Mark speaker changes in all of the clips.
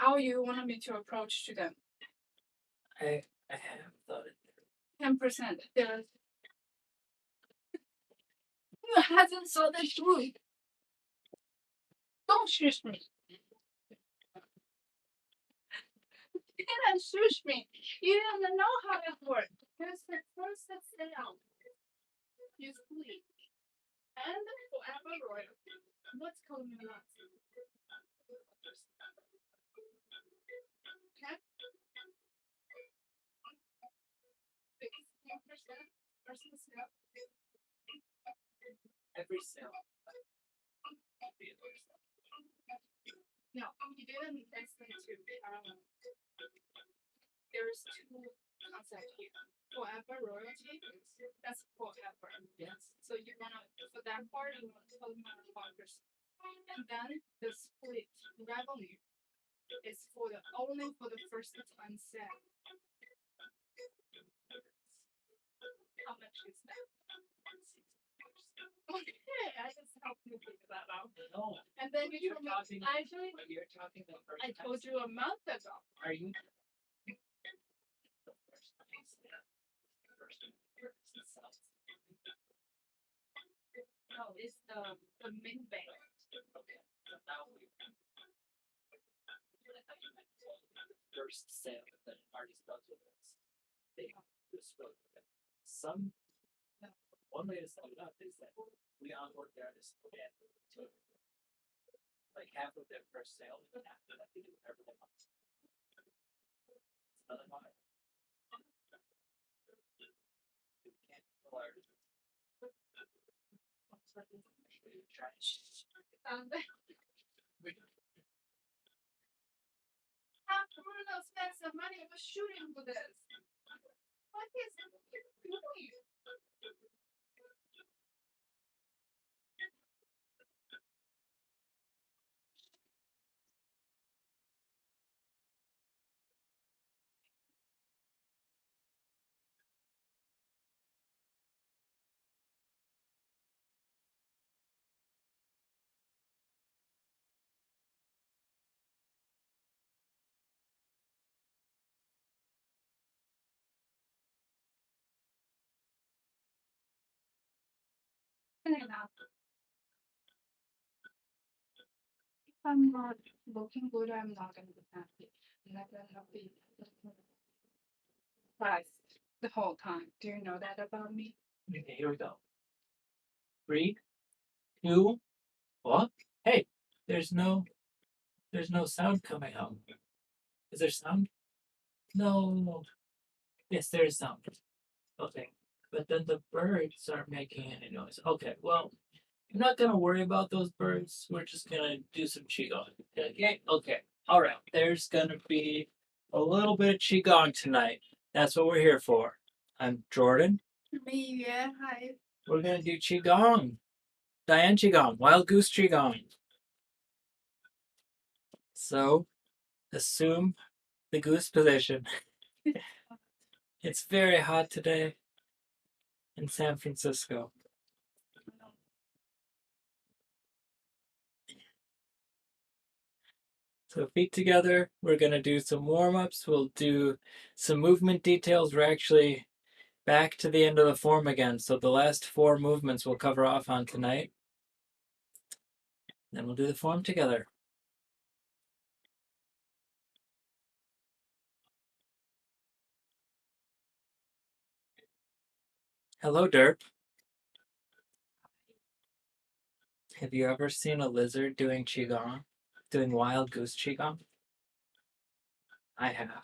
Speaker 1: how you want me to approach to them?
Speaker 2: I have thought it through.
Speaker 1: 10%. There. You hasn't thought it through. Don't shush me. You didn't shush me. You don't know how it works. Here's the first sit down. You sleep. And forever royalty. What's calling you nuts? Okay? 16% versus step.
Speaker 2: Every cell.
Speaker 1: No, you didn't explain to there's two concepts here. Forever royalty, that's forever.
Speaker 2: Yes.
Speaker 1: So you're gonna, for that part, you want to tell me about yourself. And then the split revenue is for the only for the first time sale. How much is that? Okay, I just helped you figure that out.
Speaker 2: No.
Speaker 1: And then you
Speaker 2: You're
Speaker 1: told me,
Speaker 2: talking.
Speaker 1: actually,
Speaker 2: You're talking the first.
Speaker 1: I told you a month ago.
Speaker 2: Are you?
Speaker 1: No, it's the main bank.
Speaker 2: Okay. So now we. First sale that artist does with us. They have this really some. One way to set it up is that we onboard the artist again to like half of their first sale, and after that they do whatever they want. It's another model. You can't control artists.
Speaker 1: How Bruno spent some money was shooting for this. What is doing? If I'm not looking good, I'm not gonna be happy. I'm not gonna be surprised the whole time. Do you know that about me?
Speaker 2: Okay, here we go. 3, 2, what? Hey, there's no sound coming out. Is there sound? No. Yes, there is sound. Okay. But then the birds aren't making any noise. Okay, well, I'm not gonna worry about those birds. We're just gonna do some qigong. Okay? Okay. Alright. There's gonna be a little bit of qigong tonight. That's what we're here for. I'm Jordan.
Speaker 1: Me, yeah, hi.
Speaker 2: We're gonna do qigong. Diane qigong. Wild goose qigong. So assume the goose position. It's very hot today in San Francisco. So feet together, we're going to do some warm-ups. We'll do some movement details. We're actually back to the end of the form again. So the last 4 movements we'll cover off on tonight. Then we'll do the form together. Hello, Derp. Have you ever seen a lizard doing qigong? Doing wild goose qigong? I have.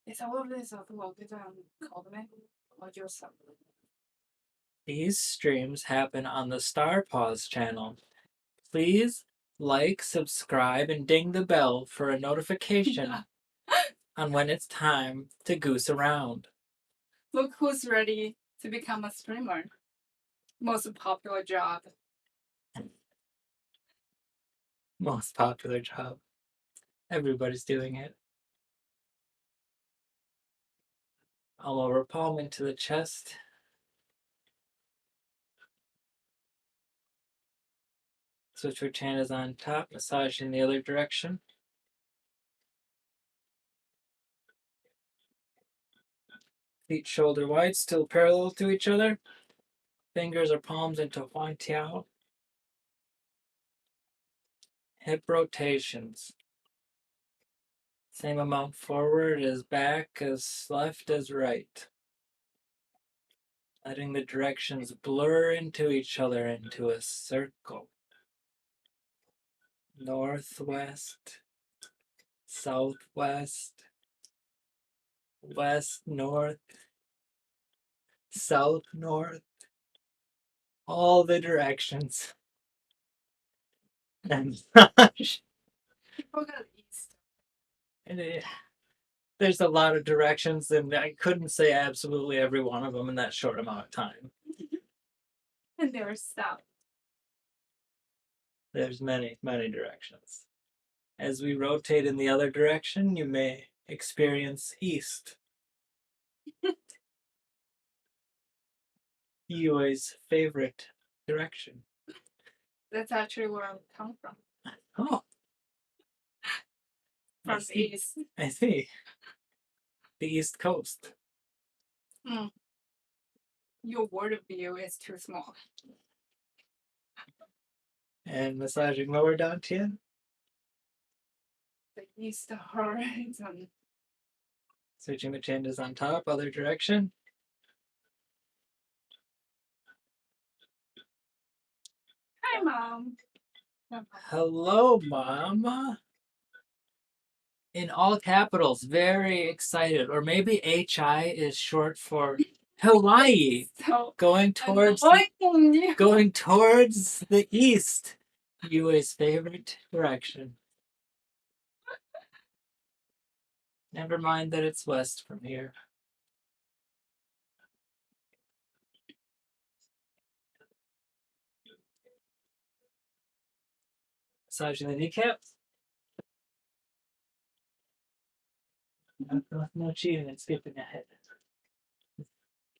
Speaker 1: Is all of this uploaded on Coleman or yourself?
Speaker 2: These streams happen on the Star Paws channel. Please like, subscribe, and ding the bell for a notification on when it's time to goose around.
Speaker 1: Look who's ready to become a streamer. Most popular job.
Speaker 2: Most popular job. Everybody's doing it. I'll lower palm into the chest. Switch which hand is on top, massage in the other direction. Feet shoulder wide, still parallel to each other. Fingers or palms into Huan Tiao. Hip rotations. Same amount forward as back, as left as right. Letting the directions blur into each other into a circle. Northwest, southwest, west, north, south, north, all the directions. And
Speaker 1: People got east.
Speaker 2: there's a lot of directions, and I couldn't say absolutely every one of them in that short amount of time.
Speaker 1: And they were south.
Speaker 2: There's many, many directions. As we rotate in the other direction, you may experience east. Yue's favorite direction.
Speaker 1: That's actually where I come from.
Speaker 2: Oh,
Speaker 1: From
Speaker 2: I
Speaker 1: the
Speaker 2: see.
Speaker 1: east.
Speaker 2: I see. The East Coast.
Speaker 1: Your word of view is too small.
Speaker 2: And massaging lower dantian.
Speaker 1: The east horizon.
Speaker 2: Switching the changes on top, other direction.
Speaker 1: Hi, Mom.
Speaker 2: Hello, Mama. In all capitals, very excited. Or maybe HI is short for Hawaii.
Speaker 1: So
Speaker 2: Going towards going towards the east. Yue's favorite direction. Never mind that it's west from here. Massaging the kneecaps. No cheating and skipping ahead.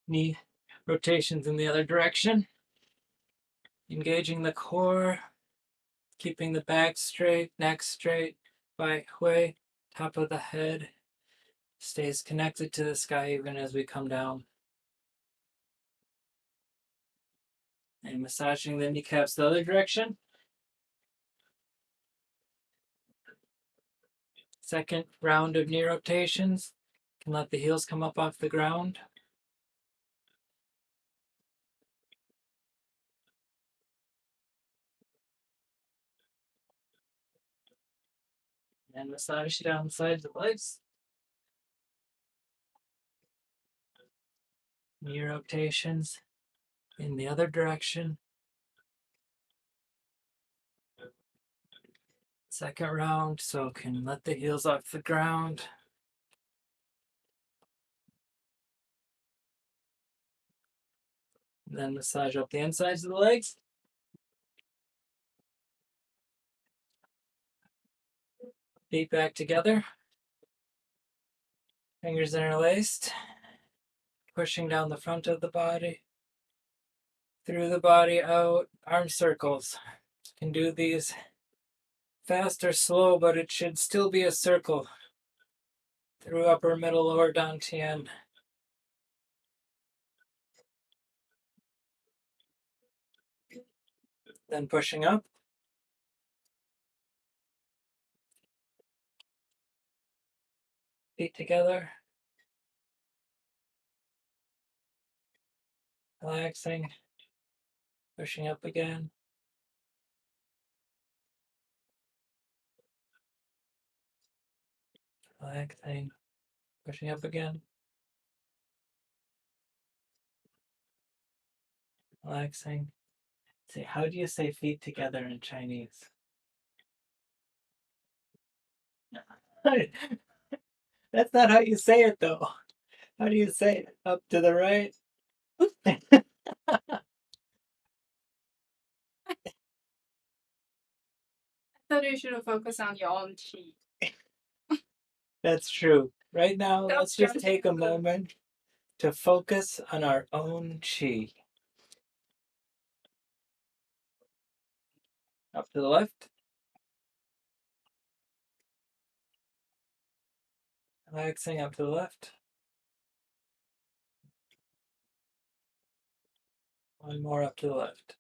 Speaker 2: Knee rotations in the other direction. Engaging the core. Keeping the back straight, neck straight. Bai Hui, top of the head. Stays connected to the sky even as we come down. And massaging the kneecaps the other direction. Second round of knee rotations. Can let the heels come up off the ground. And massage down the sides of the legs. Knee rotations in the other direction. Second round, so can let the heels off the ground. Then massage up the insides of the legs. Feet back together. Fingers interlaced. Pushing down the front of the body. Through the body, out. Arm circles. Can do these fast or slow, but it should still be a circle. Through upper, middle, lower dantian. Then pushing up. Feet together. Relaxing. Pushing up again. Relaxing. Pushing up again. Relaxing. Say, how do you say feet together in Chinese? That's not how you say it, though. How do you say it? Up to the right?
Speaker 1: I thought you should focus on your own chi.
Speaker 2: That's true. Right now, let's just
Speaker 1: That's
Speaker 2: take a
Speaker 1: good.
Speaker 2: moment to focus on our own chi. Up to the left. Relaxing up to the left. One more up to the left.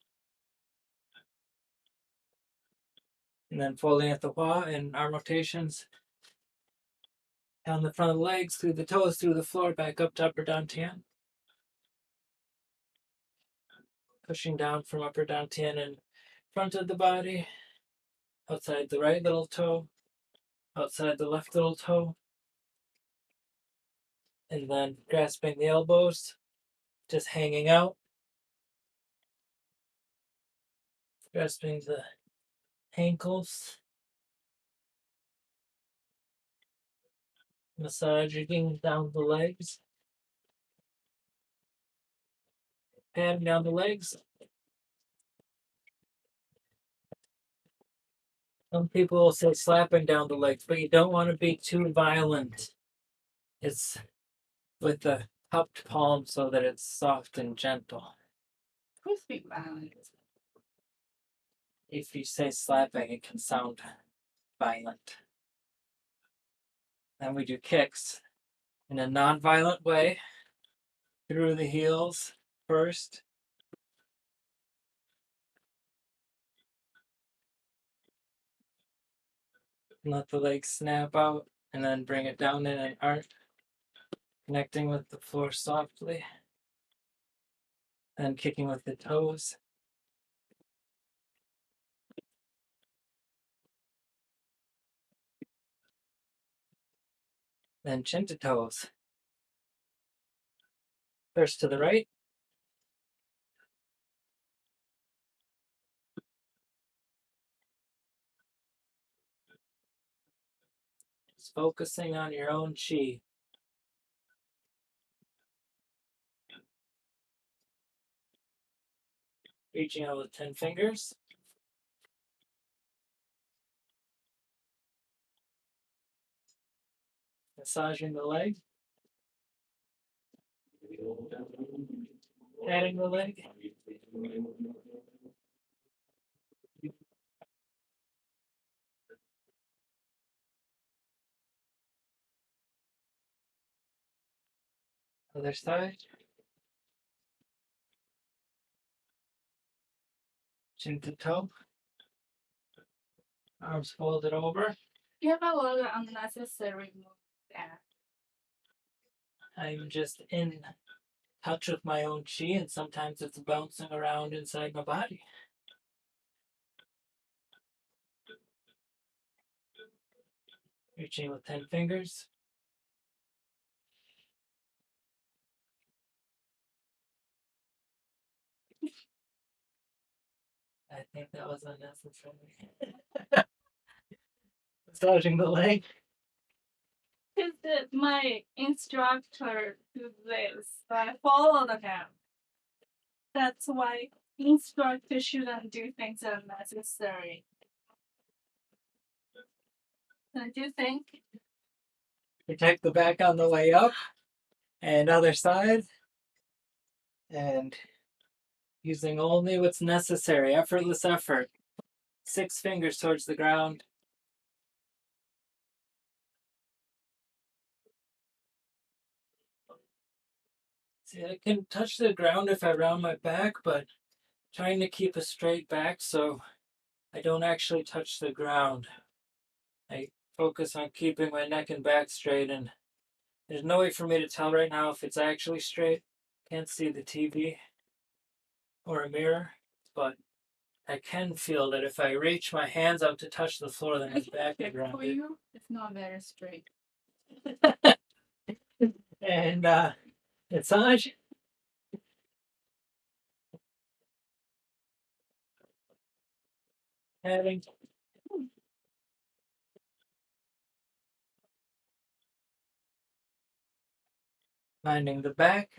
Speaker 2: And then folding at the paw and arm rotations. Down the front of the legs, through the toes, through the floor, back up to upper dantian. Pushing down from upper dantian and front of the body. Outside the right little toe. Outside the left little toe. And then grasping the elbows. Just hanging out. Grasping the ankles. Massaging down the legs. Patting down the legs. Some people will say slapping down the legs, but you don't want to be too violent. It's with the cupped palm so that it's soft and gentle.
Speaker 1: Who's being violent?
Speaker 2: If you say slapping, it can sound violent. Then we do kicks in a non-violent way through the heels first. Let the legs snap out and then bring it down in an arc, connecting with the floor softly. Then kicking with the toes. Then chin to toes. First to the right. Just focusing on your own chi. Reaching out with 10 fingers. Massaging the leg. Patting the leg. Other side. Chin to toe. Arms folded over.
Speaker 1: You have a lot of unnecessary moves there.
Speaker 2: I'm just in touch with my own chi, and sometimes it's bouncing around inside my body. Reaching with 10 fingers. I think that was unnecessary. Massaging the leg.
Speaker 1: Because my instructor do this, so I followed him. That's why instructor shouldn't do things unnecessary. Don't you think?
Speaker 2: Protect the back on the way up. And other side. And using only what's necessary. Effortless effort. 6 fingers towards the ground. See, I can touch the ground if I round my back, but trying to keep a straight back so I don't actually touch the ground. I focus on keeping my neck and back straight, and there's no way for me to tell right now if it's actually straight. Can't see the TV or a mirror, but I can feel that if I reach my hands up to touch the floor, then my back is
Speaker 1: For
Speaker 2: grounded.
Speaker 1: you, it's not very straight.
Speaker 2: And massage. Having finding the back,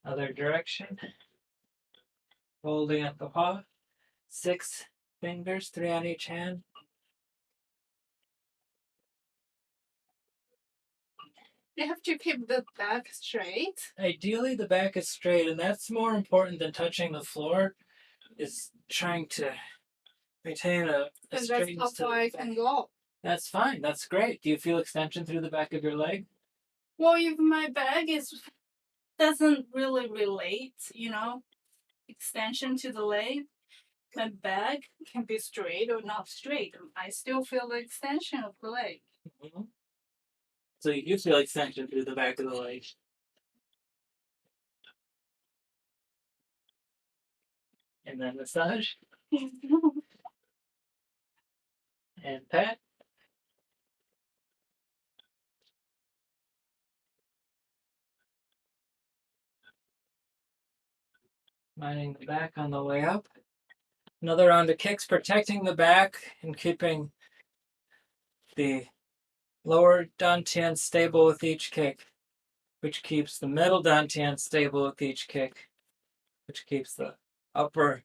Speaker 2: other direction, holding at the paw, 6 fingers, 3 on each hand.
Speaker 1: You have to keep the back straight.
Speaker 2: Ideally, the back is straight, and that's more important than touching the floor. Is trying to Retain a
Speaker 1: And that's
Speaker 2: straight
Speaker 1: how far I can go.
Speaker 2: That's fine. That's great. Do you feel extension through the back of your leg?
Speaker 1: Well, if my back doesn't really relate, extension to the leg, my back can be straight or not straight. I still feel the extension of the leg.
Speaker 2: Mm-hmm. So you do feel extension through the back of the leg. And then massage and pat. Minding the back on the way up. Another round of kicks, protecting the back and keeping the lower dantian stable with each kick, which keeps the middle dantian stable with each kick, which keeps the upper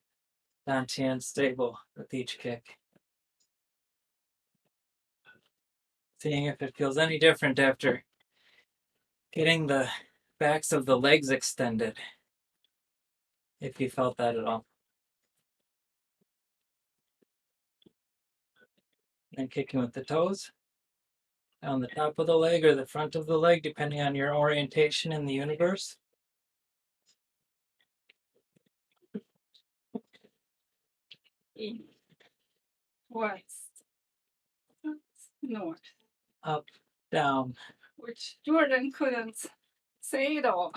Speaker 2: dantian stable with each kick. Seeing if it feels any different after getting the backs of the legs extended, if you felt that at all. And kicking with the toes down the top of the leg or the front of the leg, depending on your orientation in the universe.
Speaker 1: West, north,
Speaker 2: Up, down.
Speaker 1: which Jordan couldn't say it all.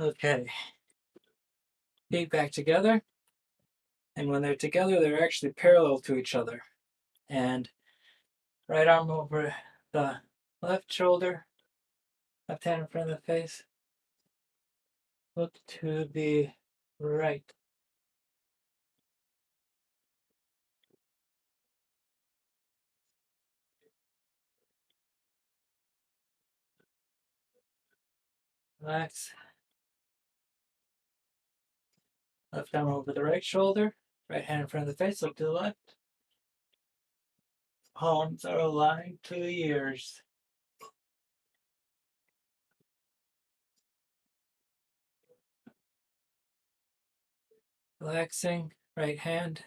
Speaker 2: Okay. Feet back together. And when they're together, they're actually parallel to each other. And right arm over the left shoulder, left hand in front of the face. Look to the right. Relax. Left arm over the right shoulder, right hand in front of the face, look to the left. Palms are aligned to the ears. Relaxing, right hand,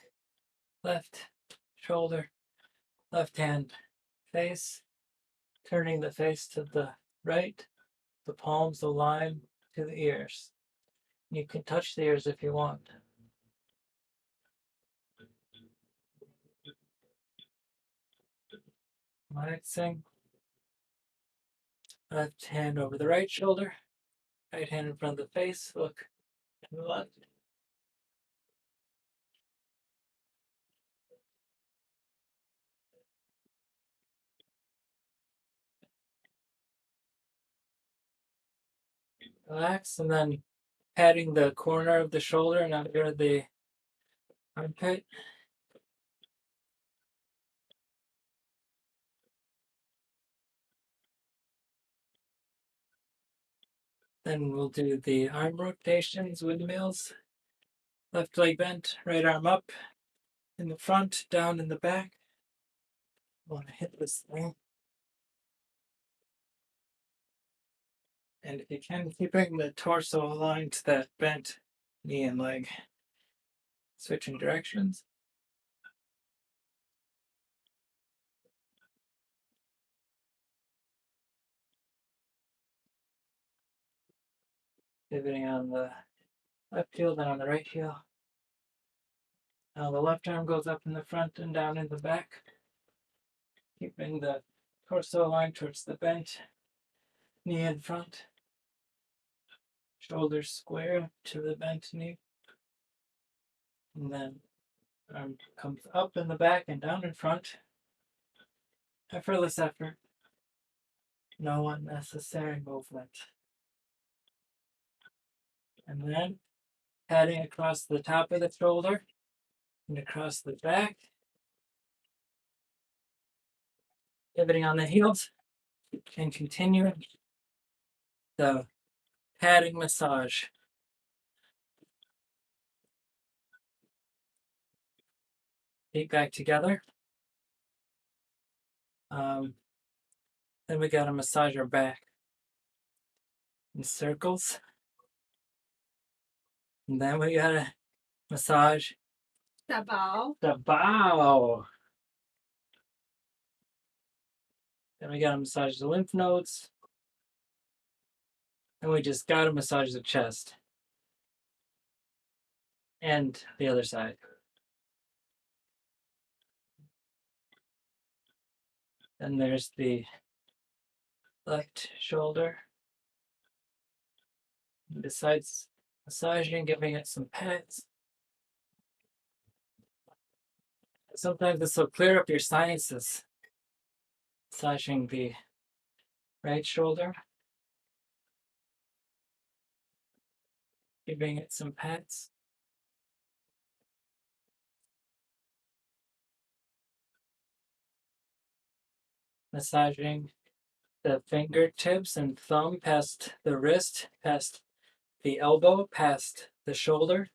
Speaker 2: left shoulder, left hand, face, turning the face to the right, the palms align to the ears. You can touch the ears if you want. Relaxing. Left hand over the right shoulder, right hand in front of the face, look to the left. Relax, and then patting the corner of the shoulder and under the armpit. Then we'll do the arm rotations, windmills. Left leg bent, right arm up in the front, down in the back. I want to hit this thing. And if you can, keeping the torso aligned to that bent knee and leg. Switching directions. Pivoting on the left heel, then on the right heel. Now the left arm goes up in the front and down in the back. Keeping the torso aligned towards the bent knee in front. Shoulders square to the bent knee. And then arm comes up in the back and down in front. Effortless effort. No unnecessary movement. And then patting across the top of the shoulder and across the back. Pivoting on the heels and continuing the patting massage. Feet back together. Then we gotta massage our back in circles. And then we gotta massage
Speaker 1: The bow.
Speaker 2: The bow. Then we gotta massage the lymph nodes. And we just gotta massage the chest. And the other side. Then there's the left shoulder. And besides massaging, giving it some pats. Sometimes this will clear up your sinuses. Massaging the right shoulder. Giving it some pats. Massaging the fingertips and thumb past the wrist, past the elbow, past the shoulder.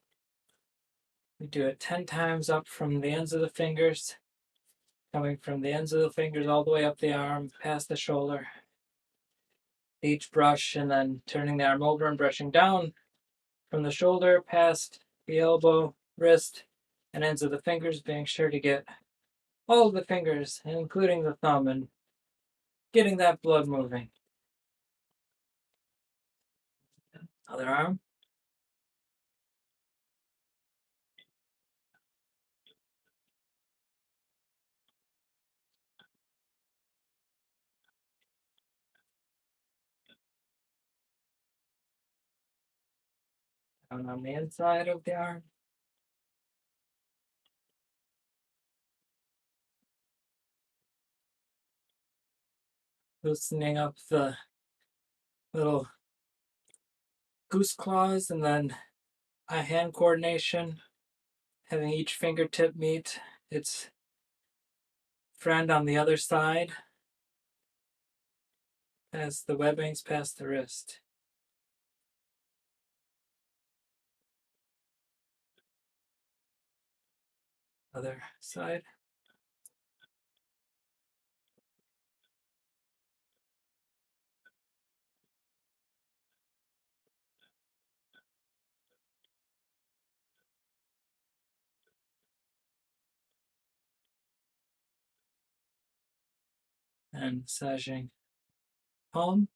Speaker 2: We do it 10 times up from the ends of the fingers, coming from the ends of the fingers all the way up the arm, past the shoulder. Each brush, and then turning the arm over and brushing down from the shoulder, past the elbow, wrist, and ends of the fingers, being sure to get all of the fingers, including the thumb, and getting that blood moving. Other arm. Down on the inside of the arm. Loosening up the little goose claws, and then eye hand coordination, having each fingertip meet its friend on the other side as the webbings past the wrist. Other side. And massaging palm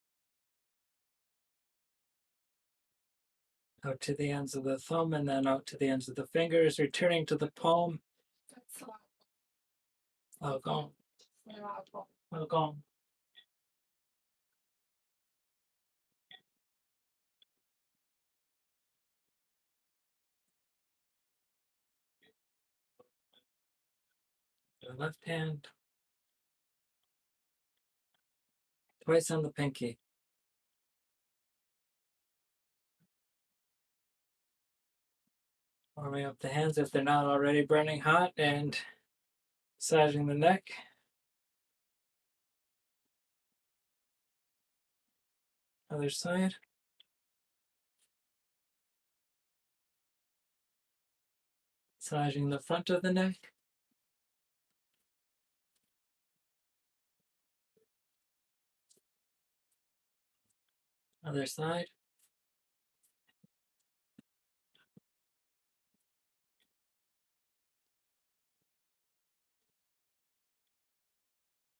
Speaker 2: out to the ends of the thumb, and then out to the ends of the fingers, returning to the palm. Welcome. Welcome. The left hand. Twice on the pinky. Warming up the hands if they're not already burning hot, and massaging the neck. Other side. Massaging the front of the neck. Other side.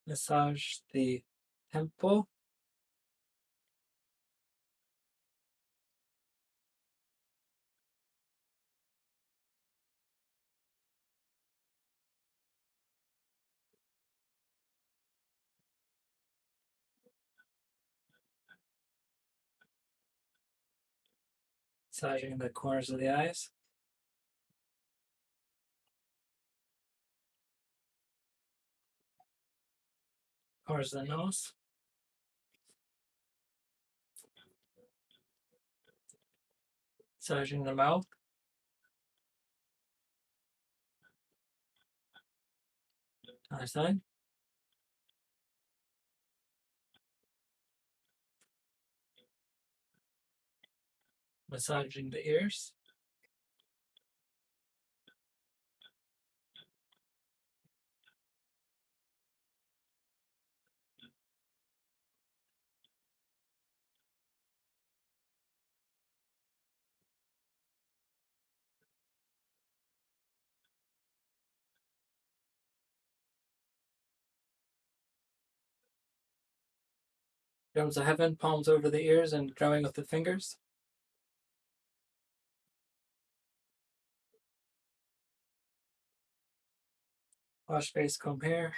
Speaker 2: Massage the temple. Massaging the corners of the eyes. Corners of the nose. Massaging the mouth. Other side. Massaging the ears. Drums of heaven, palms over the ears, and drumming with the fingers. Wash face, comb hair.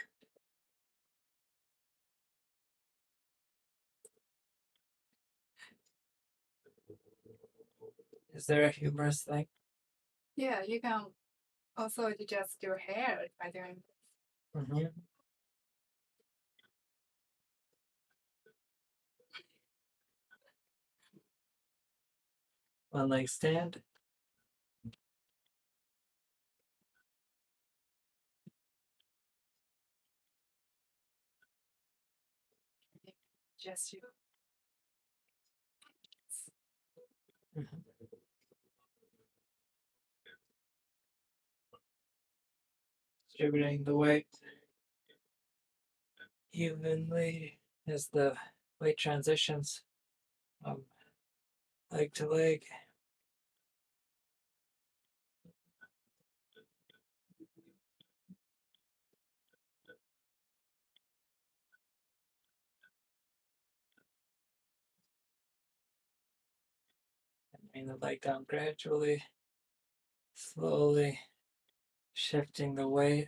Speaker 2: Is there a humorous thing?
Speaker 1: Yeah, you can also adjust your hair by doing this.
Speaker 2: Mm-hmm. One leg stand.
Speaker 1: Just you.
Speaker 2: Mm-hmm. Distributing the weight evenly as the weight transitions from leg to leg. And bring the leg down gradually, slowly shifting the weight.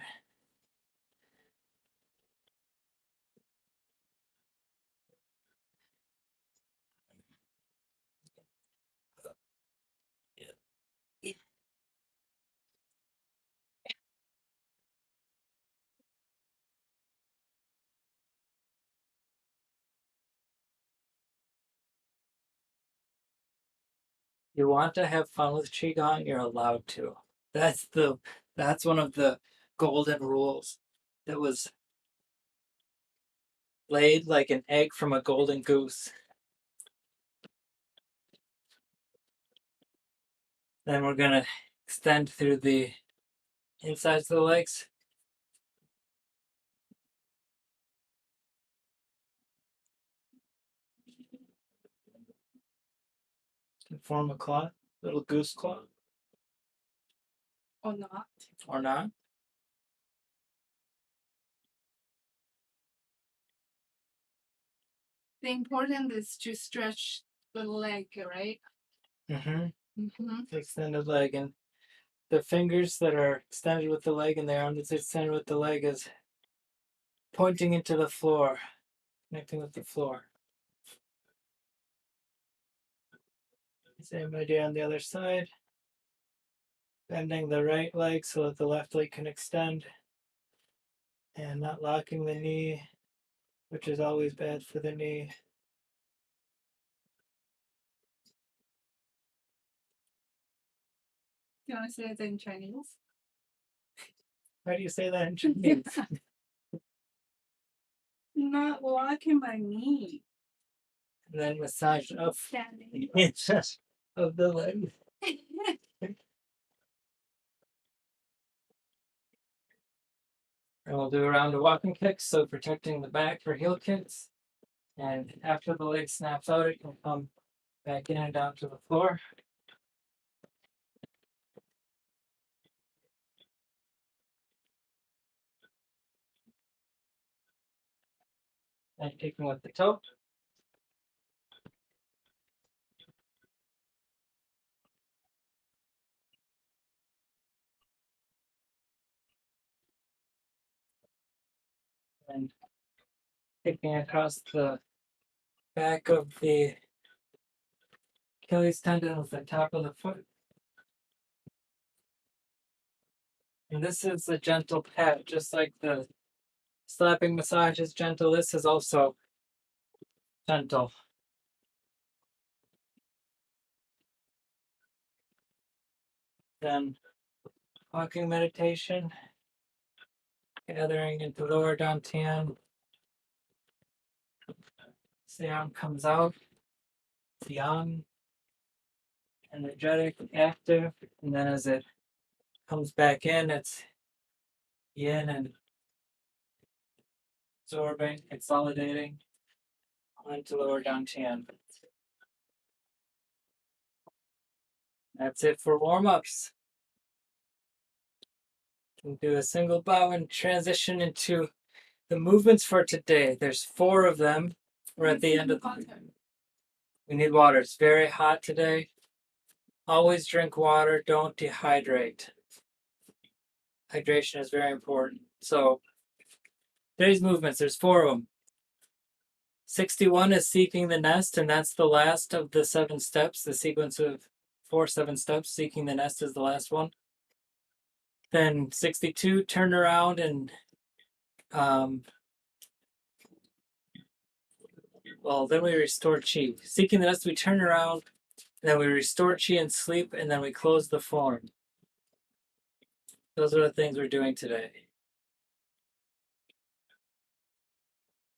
Speaker 2: You want to have fun with qigong, you're allowed to. That's one of the golden rules that was laid like an egg from a golden goose. Then we're gonna extend through the insides of the legs. And form a claw, little goose claw,
Speaker 1: Or not.
Speaker 2: or not.
Speaker 1: The important is to stretch the leg, right?
Speaker 2: Mm-hmm.
Speaker 1: Mm-hmm.
Speaker 2: Extended leg, and the fingers that are extended with the leg and the arm that's extended with the leg is pointing into the floor, connecting with the floor. Same idea on the other side. Bending the right leg so that the left leg can extend and not locking the knee, which is always bad for the knee.
Speaker 1: You want to say it in Chinese?
Speaker 2: How do you say that in Chinese?
Speaker 1: Not locking my knee.
Speaker 2: And then massage up
Speaker 1: Standing.
Speaker 2: the inches of the leg. And we'll do a round of walking kicks, so protecting the back for heel kicks. And after the leg snaps out, it can come back in and down to the floor. And kicking with the toe. And kicking across the back of the Achilles tendon with the top of the foot. And this is a gentle pat, just like the slapping massage is gentle. This is also gentle. Then walking meditation, gathering into lower dantian. As the arm comes out, it's yang, energetic, active, and then as it comes back in, it's yin and absorbing, consolidating onto lower dantian. That's it for warm-ups. We'll do a single bow and transition into the movements for today. There's 4 of them. We're at the end of the. We need water. It's very hot today. Always drink water. Don't dehydrate. Hydration is very important. So today's movements, there's 4 of them. 61 is seeking the nest, and that's the last of the 7 steps. The sequence of 7 steps. Seeking the nest is the last one. Then 62, turn around and then we restore chi. Seeking the nest, we turn around, and then we restore chi and sleep, and then we close the form. Those are the things we're doing today.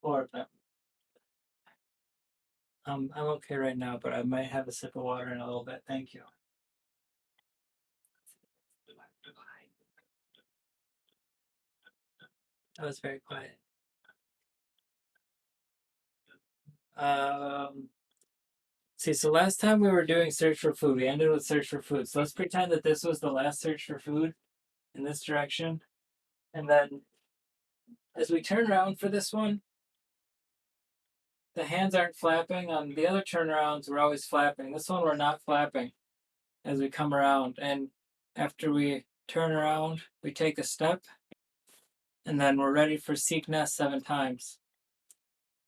Speaker 2: 4 of them. I'm okay right now, but I might have a sip of water in a little bit. Thank you. That was very quiet. So last time we were doing search for food. We ended with search for food. So let's pretend that this was the last search for food in this direction. And then as we turn around for this one, the hands aren't flapping. On the other turnarounds, we're always flapping. This one, we're not flapping as we come around. And after we turn around, we take a step, and then we're ready for seek nest 7 times.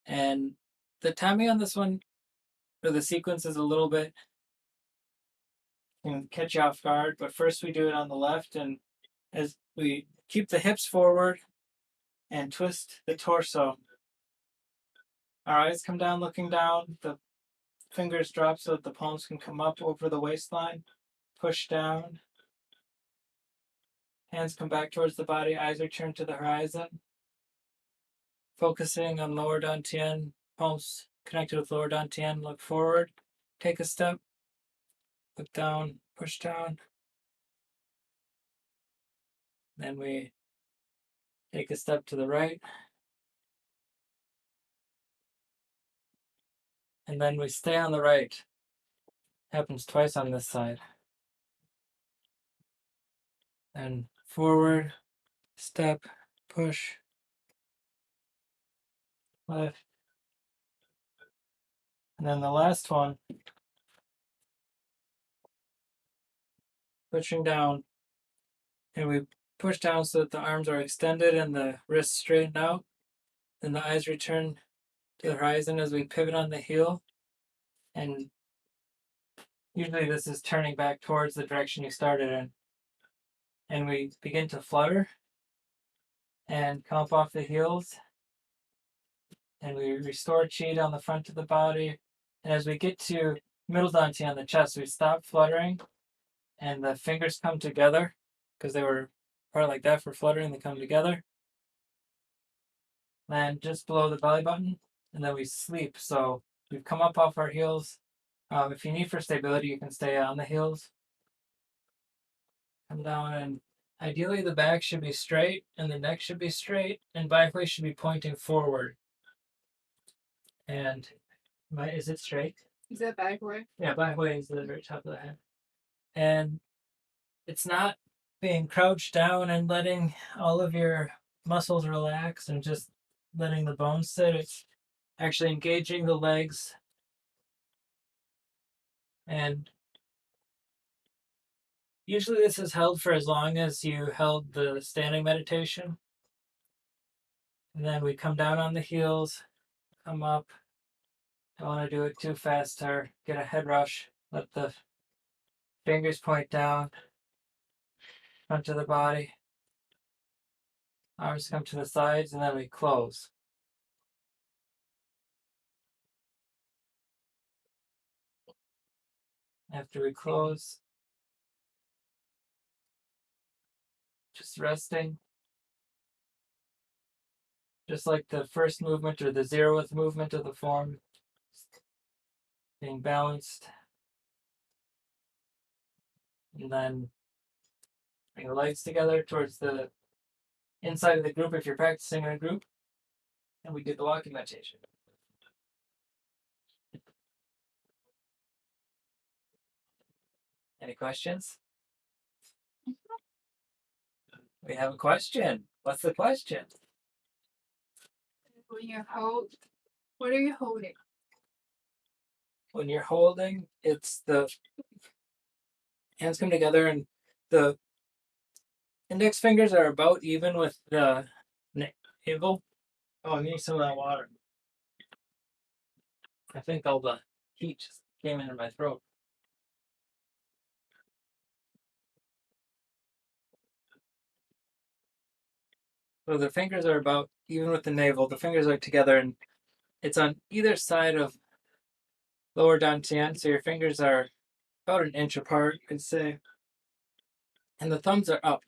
Speaker 2: And the timing on this one, or the sequence, is a little bit can catch you off guard, but first we do it on the left, and as we keep the hips forward and twist the torso. Our eyes come down looking down, the fingers drop so that the palms can come up over the waistline, push down, hands come back towards the body, eyes return to the horizon, focusing on lower dantian, palms connected with lower dantian, look forward, take a step, look down, push down. Then we take a step to the right. And then we stay on the right. Happens twice on this side. And forward, step, push, left. And then the last one, pushing down. And we push down so that the arms are extended and the wrists straighten out. Then the eyes return to the horizon as we pivot on the heel. And usually this is turning back towards the direction you started in. And we begin to flutter and come up off the heels. And we restore chi down the front of the body. And as we get to middle dantian on the chest, we stop fluttering and the fingers come together because they were part like that for fluttering. They come together. Land just below the belly button, and then we sleep. So we've come up off our heels. If you need for stability, you can stay on the heels. Come down, and ideally the back should be straight and the neck should be straight, and back way should be pointing forward. And is it straight?
Speaker 1: Is that back way?
Speaker 2: Yeah, back way is the very top of the head. And it's not being crouched down and letting all of your muscles relax and just letting the bones sit. It's actually engaging the legs. And usually this is held for as long as you held the standing meditation. And then we come down on the heels, come up. Don't want to do it too fast or get a head rush. Let the fingers point down, front of the body. Arms come to the sides, and then we close. After we close, just resting. Just like the first movement or the 0th movement of the form, being balanced. And then bring the legs together towards the inside of the group if you're practicing in a group. And we do the walking meditation. Any questions? We have a question. What's the question?
Speaker 1: When you hold What are you holding?
Speaker 2: When you're holding, it's the hands come together and the index fingers are about even with the navel. Oh, I need some of that water. I think all the heat just came into my throat. So the fingers are about even with the navel. The fingers are together and it's on either side of lower dantian. So your fingers are about an inch apart, you could say. And the thumbs are up.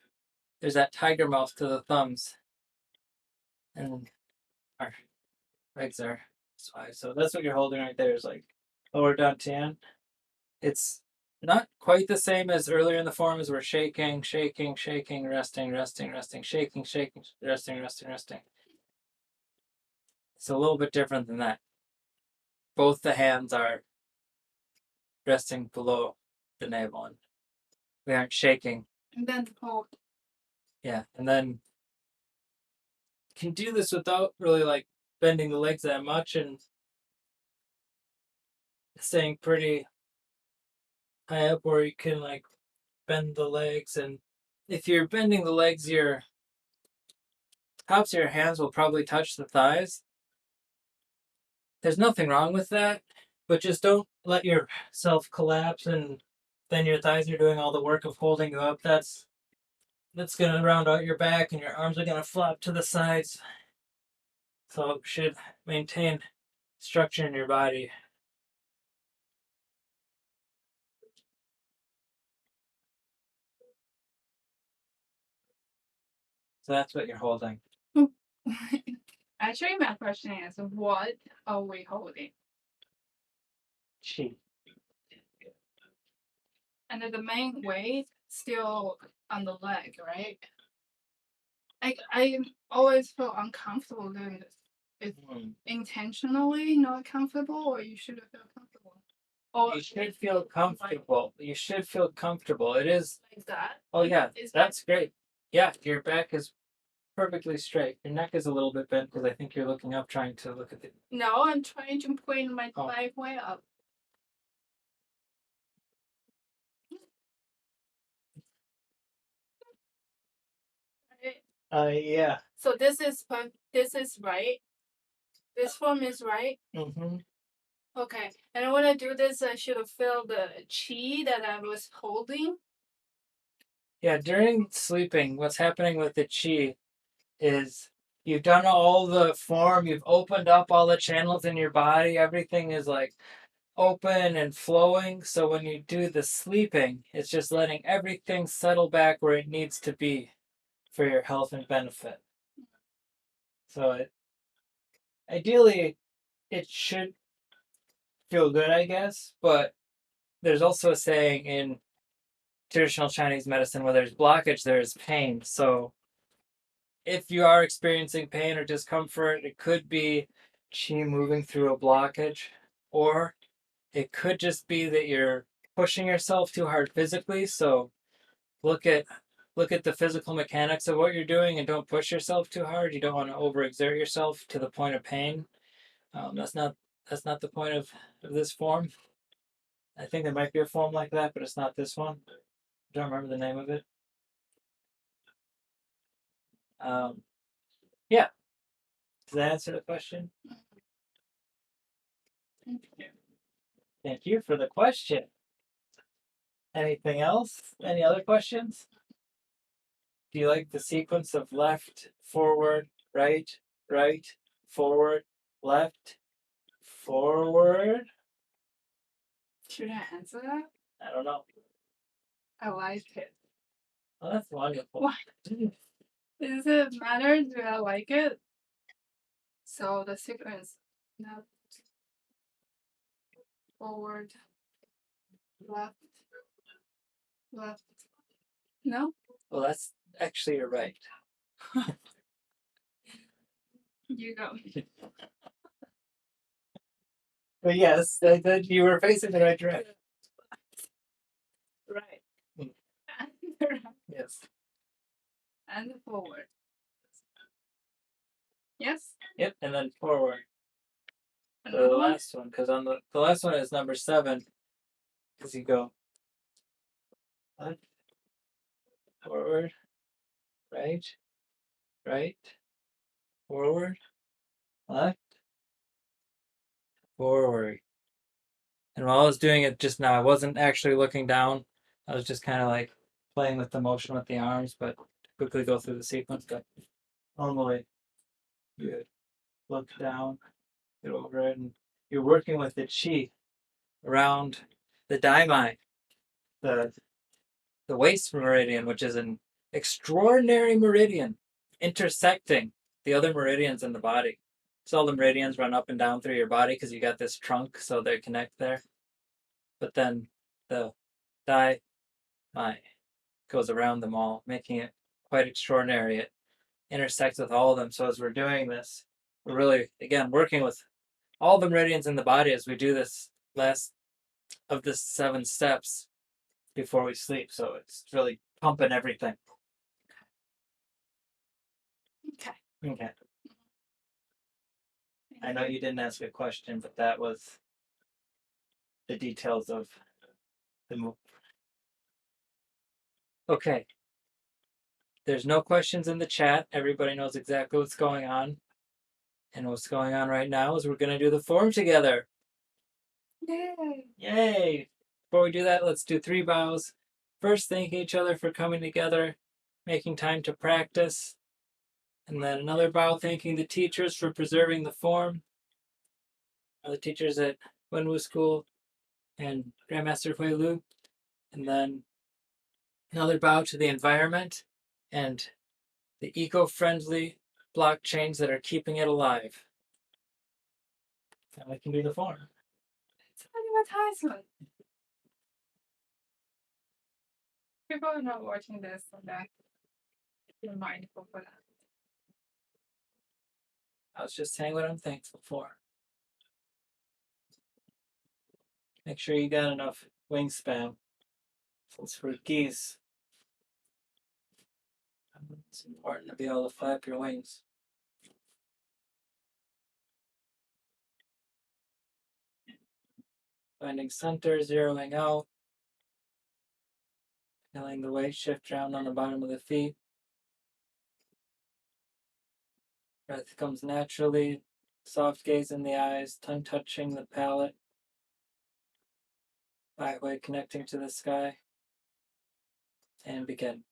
Speaker 2: There's that tiger mouth to the thumbs. And our legs are wide. So that's what you're holding right there is like lower dantian. It's not quite the same as earlier in the form as we're shaking, shaking, shaking, resting, resting, resting, shaking, shaking, resting, resting, resting. It's a little bit different than that. Both the hands are resting below the navel and we aren't shaking.
Speaker 1: And then hold.
Speaker 2: Yeah. And then can do this without really like bending the legs that much and staying pretty high up where you can like bend the legs. And if you're bending the legs, your tops of your hands will probably touch the thighs. There's nothing wrong with that, but just don't let yourself collapse and then your thighs are doing all the work of holding you up. That's gonna round out your back and your arms are gonna flop to the sides. So it should maintain structure in your body. So that's what you're holding.
Speaker 1: Actually, my question is, what are we holding?
Speaker 2: Chi.
Speaker 1: And the main weight still on the leg, right? I always feel uncomfortable doing this. Is intentionally not comfortable, or you should feel comfortable? Or
Speaker 2: You should feel comfortable. You should feel comfortable. It is.
Speaker 1: Like that?
Speaker 2: Oh yeah,
Speaker 1: Is
Speaker 2: that's great. Yeah, your back is perfectly straight. Your neck is a little bit bent because I think you're looking up, trying to look at the.
Speaker 1: No, I'm trying to point my leg way up.
Speaker 2: Yeah.
Speaker 1: So this is right. This form is right.
Speaker 2: Mm-hmm.
Speaker 1: Okay, and when I do this, I should feel the chi that I was holding.
Speaker 2: Yeah, during sleeping, what's happening with the chi is you've done all the form, you've opened up all the channels in your body, everything is like open and flowing. So when you do the sleeping, it's just letting everything settle back where it needs to be for your health and benefit. So ideally, it should feel good, I guess, but there's also a saying in traditional Chinese medicine where there's blockage, there's pain. So if you are experiencing pain or discomfort, it could be qi moving through a blockage, or it could just be that you're pushing yourself too hard physically. So look at the physical mechanics of what you're doing and don't push yourself too hard. You don't want to overexert yourself to the point of pain. That's not the point of this form. I think there might be a form like that, but it's not this one. I don't remember the name of it. Yeah. Does that answer the question? Thank you for the question. Anything else? Any other questions? Do you like the sequence of left, forward, right, right, forward, left, forward?
Speaker 1: Should I answer that?
Speaker 2: I don't know.
Speaker 1: I like it.
Speaker 2: Oh, that's wonderful.
Speaker 1: Why? Does it matter? Do I like it? So the sequence, left, forward, left, left. No?
Speaker 2: Well, that's actually you're right.
Speaker 1: You go.
Speaker 2: But yes, you were facing the right direction.
Speaker 1: Right.
Speaker 2: Mm.
Speaker 1: And right.
Speaker 2: Yes.
Speaker 1: And forward. Yes?
Speaker 2: Yep, and then forward. the last one, because on the last one is number 7, because you go left, forward, right, right, forward, left, forward. And while I was doing it just now, I wasn't actually looking down. I was just kind of like playing with the motion with the arms, but quickly go through the sequence. But normally, you look down, get over it, and you're working with the chi around the daimai, the the waist meridian, which is an extraordinary meridian intersecting the other meridians in the body. So all the meridians run up and down through your body because you got this trunk, so they connect there. But then the daimai goes around them all, making it quite extraordinary. It intersects with all of them. So as we're doing this, we're really, again, working with all the meridians in the body as we do this last of the 7 steps before we sleep. So it's really pumping everything.
Speaker 1: Okay.
Speaker 2: Okay. I know you didn't ask a question, but that was the details of the move. Okay. There's no questions in the chat. Everybody knows exactly what's going on. And what's going on right now is we're going to do the form together.
Speaker 1: Yay.
Speaker 2: Yay! Before we do that, let's do 3 bows. First, thanking each other for coming together, making time to practice. And then another bow thanking the teachers for preserving the form. The teachers at Wenwu School and Grandmaster Hui Lu. And then another bow to the environment and the eco-friendly blockchains that are keeping it alive. And we can do the form.
Speaker 1: People are not watching this, so that be mindful for that.
Speaker 2: I was just saying what I'm thankful for. Make sure you got enough wingspan. Since for geese, it's important to be able to flap your wings. Finding center, zeroing out. Feeling the weight shift down on the bottom of the feet. Breath comes naturally. Soft gaze in the eyes, tongue touching the palate. Byway connecting to the sky. And begin.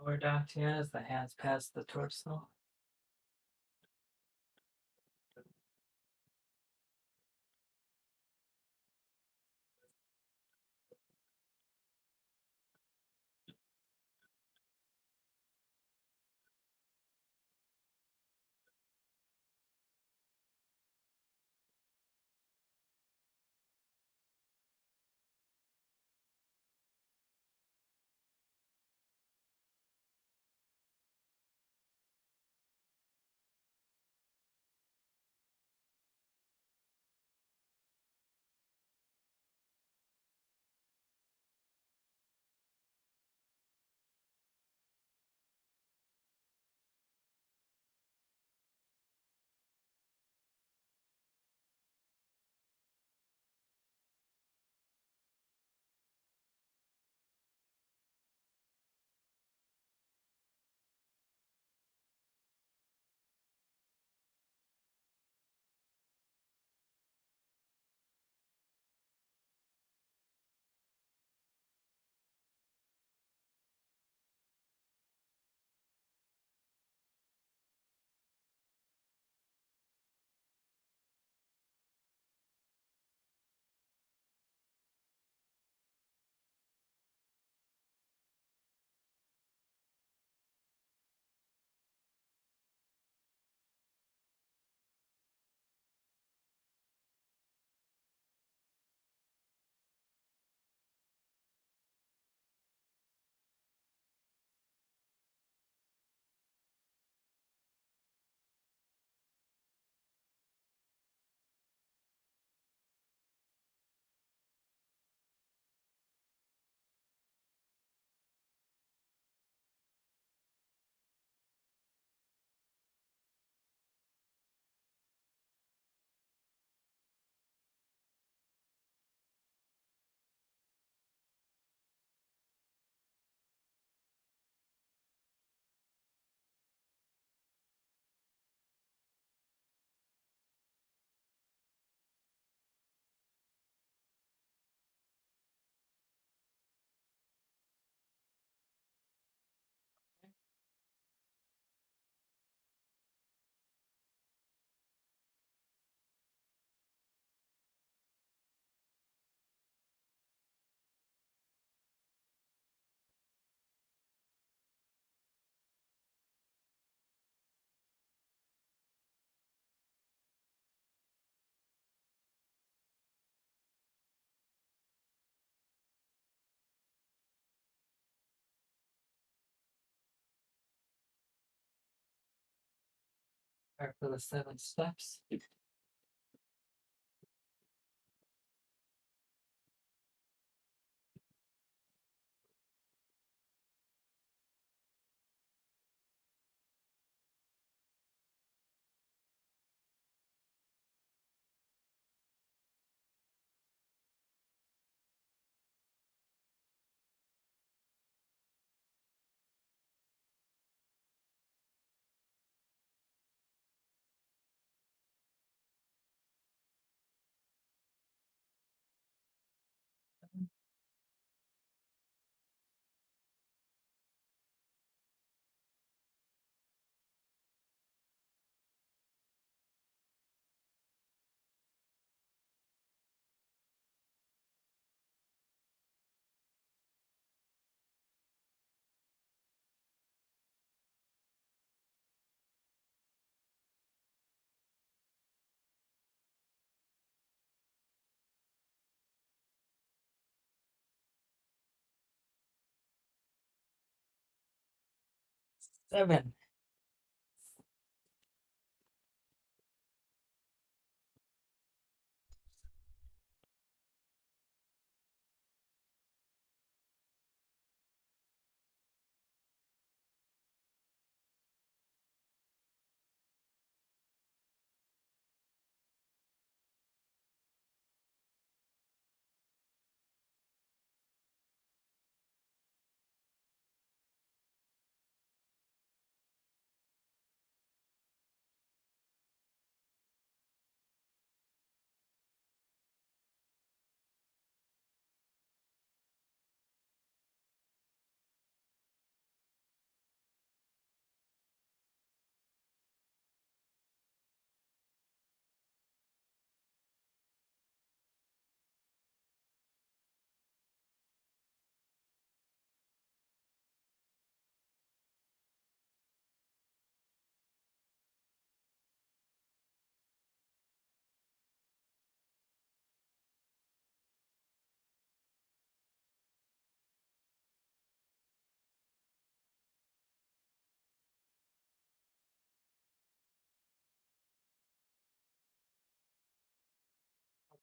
Speaker 2: Lower dantian as the hands pass the torso. Prepare for the 7 steps. Seven.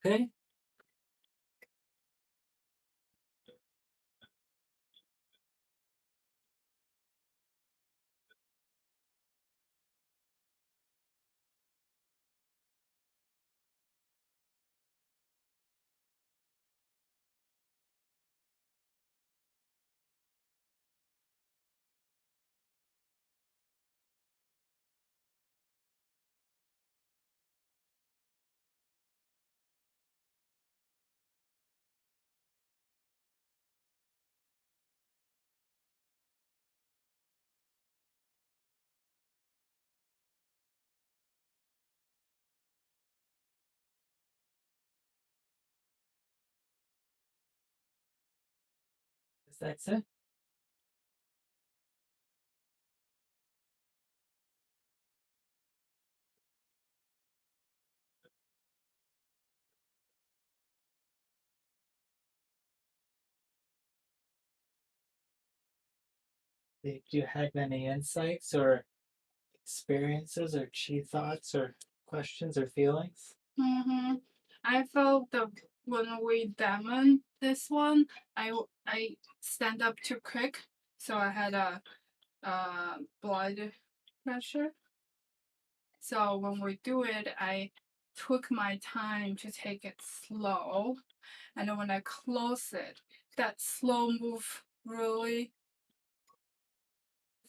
Speaker 2: Okay. That's it. Do you have any insights or experiences or chi thoughts or questions or feelings?
Speaker 1: I felt that when we demon this one, I stand up too quick, so I had a blood pressure. So when we do it, I took my time to take it slow, and then when I close it, that slow move really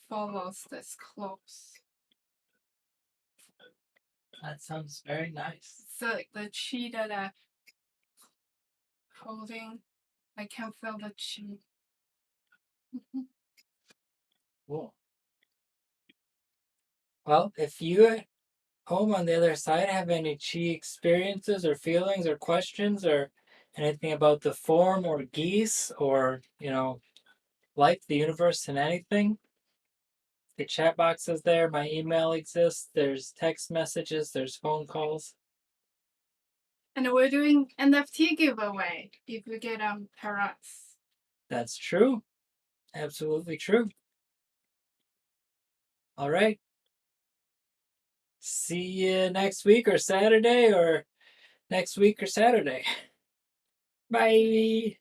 Speaker 1: follows this close.
Speaker 2: That sounds very nice.
Speaker 1: So the chi that I holding, I can feel the chi.
Speaker 2: Cool. Well, if you at home on the other side have any chi experiences or feelings or questions or anything about the form or geese or, life, the universe, and anything, the chat box is there. My email exists. There's text messages. There's phone calls.
Speaker 1: And we're doing NFT giveaway if you get parrots.
Speaker 2: That's true. Absolutely true. All right. See you next week or Saturday or next week or Saturday. Bye.